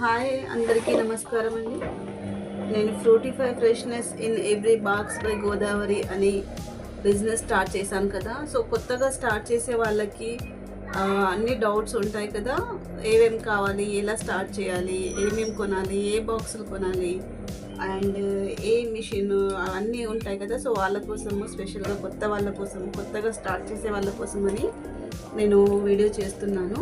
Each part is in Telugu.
హాయ్ అందరికీ నమస్కారం అండి. నేను fruitify freshness in every box by Godavari అని బిజినెస్ స్టార్ట్ చేశాను కదా. సో కొత్తగా స్టార్ట్ చేసే వాళ్ళకి అన్ని డౌట్స్ ఉంటాయి కదా. ఏమేమి కావాలి, ఎలా స్టార్ట్ చేయాలి, ఏమేమి కొనాలి, ఏ బాక్సులు కొనాలి అండ్ ఏ మిషన్ అవన్నీ ఉంటాయి కదా. సో వాళ్ళ కోసము స్పెషల్గా కొత్త వాళ్ళ కోసం, కొత్తగా స్టార్ట్ చేసే వాళ్ళ కోసం అని నేను వీడియో చేస్తున్నాను.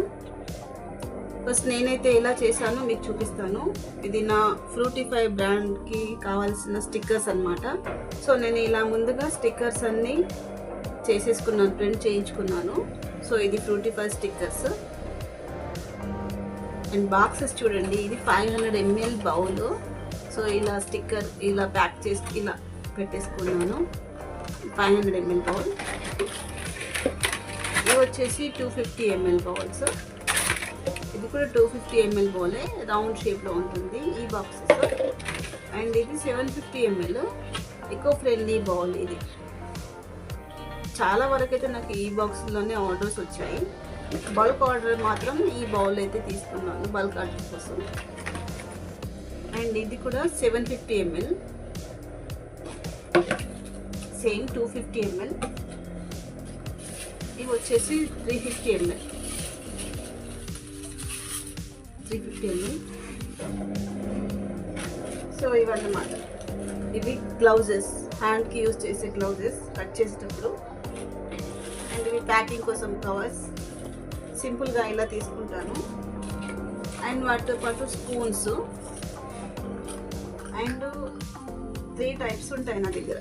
ఫస్ట్ నేనైతే ఎలా చేశానో మీకు చూపిస్తాను. ఇది నా ఫ్రూటిఫై బ్రాండ్కి కావాల్సిన స్టిక్కర్స్ అన్నమాట. సో నేను ఇలా ముందుగా స్టిక్కర్స్ అన్నీ చేసేసుకున్నాను, ప్రింట్ చేయించుకున్నాను. సో ఇది ఫ్రూటిఫై స్టిక్కర్స్ అండ్ బాక్సెస్ చూడండి. ఇది 500 ml బౌల్. సో ఇలా స్టిక్కర్ ఇలా ప్యాక్ చేసి ఇలా పెట్టేసుకున్నాను. 500 ml బౌల్. ఇది వచ్చేసి 250 ml బౌల్స్. ఇది కూడా 250 ml బౌలే, రౌండ్ షేప్లో ఉంటుంది ఈ బాక్సెస్. అండ్ ఇది 750 ml ఎకో ఫ్రెండ్లీ బౌల్. ఇది చాలా వరకు అయితే నాకు ఈ బాక్స్లోనే ఆర్డర్స్ వచ్చాయి. బల్క్ ఆర్డర్ మాత్రం ఈ బౌల్ అయితే తీసుకున్నాను, బల్క్ ఆర్డర్ కోసం. అండ్ ఇది కూడా 750 ml, సేమ్ 250 ml. ఇవి వచ్చేసి 350 ml. సో ఇవన్నమాట. ఇవి గ్లౌజెస్, హ్యాండ్కి యూజ్ చేసే గ్లౌజెస్ కట్ చేసేటప్పుడు. అండ్ ఇవి ప్యాకింగ్ కోసం కవర్స్, సింపుల్గా ఇలా తీసుకుంటాను. అండ్ వాటితో పాటు స్పూన్స్. అండ్ 3 టైప్స్ ఉంటాయి నా దగ్గర.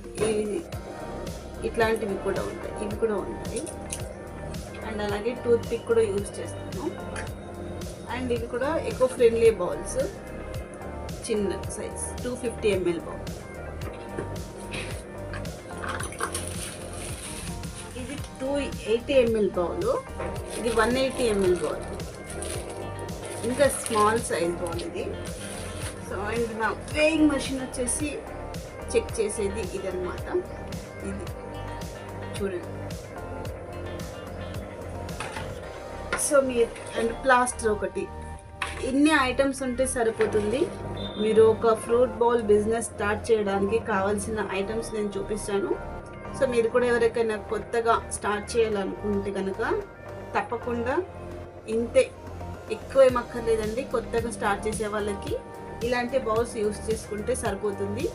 ఇట్లాంటివి కూడా ఉంటాయి, ఇవి కూడా ఉంటాయి. అండ్ అలాగే టూత్ పిక్ కూడా యూజ్ చేస్తాను. అండ్ ఇది కూడా ఎకో ఫ్రెండ్లీ బౌల్స్, చిన్న సైజ్ 250 ml బౌల్. ఇది 280 ml బౌల్. ఇది 180 ml బౌల్, ఇంకా స్మాల్ సైజ్ బౌల్ ఇది. సో అండ్ నా వేయింగ్ మెషిన్ వచ్చేసి చెక్ చేసేది ఇదన్నమాట. ఇది చూడండి. సో మీరు అండ్ ప్లాస్టర్ ఒకటి. ఇన్ని ఐటమ్స్ ఉంటే సరిపోతుంది. మీరు ఒక ఫ్రూట్ బౌల్ బిజినెస్ స్టార్ట్ చేయడానికి కావాల్సిన ఐటమ్స్ నేను చూపిస్తాను. సో మీరు కూడా ఎవరికైనా కొత్తగా స్టార్ట్ చేయాలనుకుంటే కనుక తప్పకుండా ఇంతే, ఎక్కువ ఏమక్కర్లేదండి. కొత్తగా స్టార్ట్ చేసే వాళ్ళకి ఇలాంటి బౌల్స్ యూస్ చేసుకుంటే సరిపోతుంది.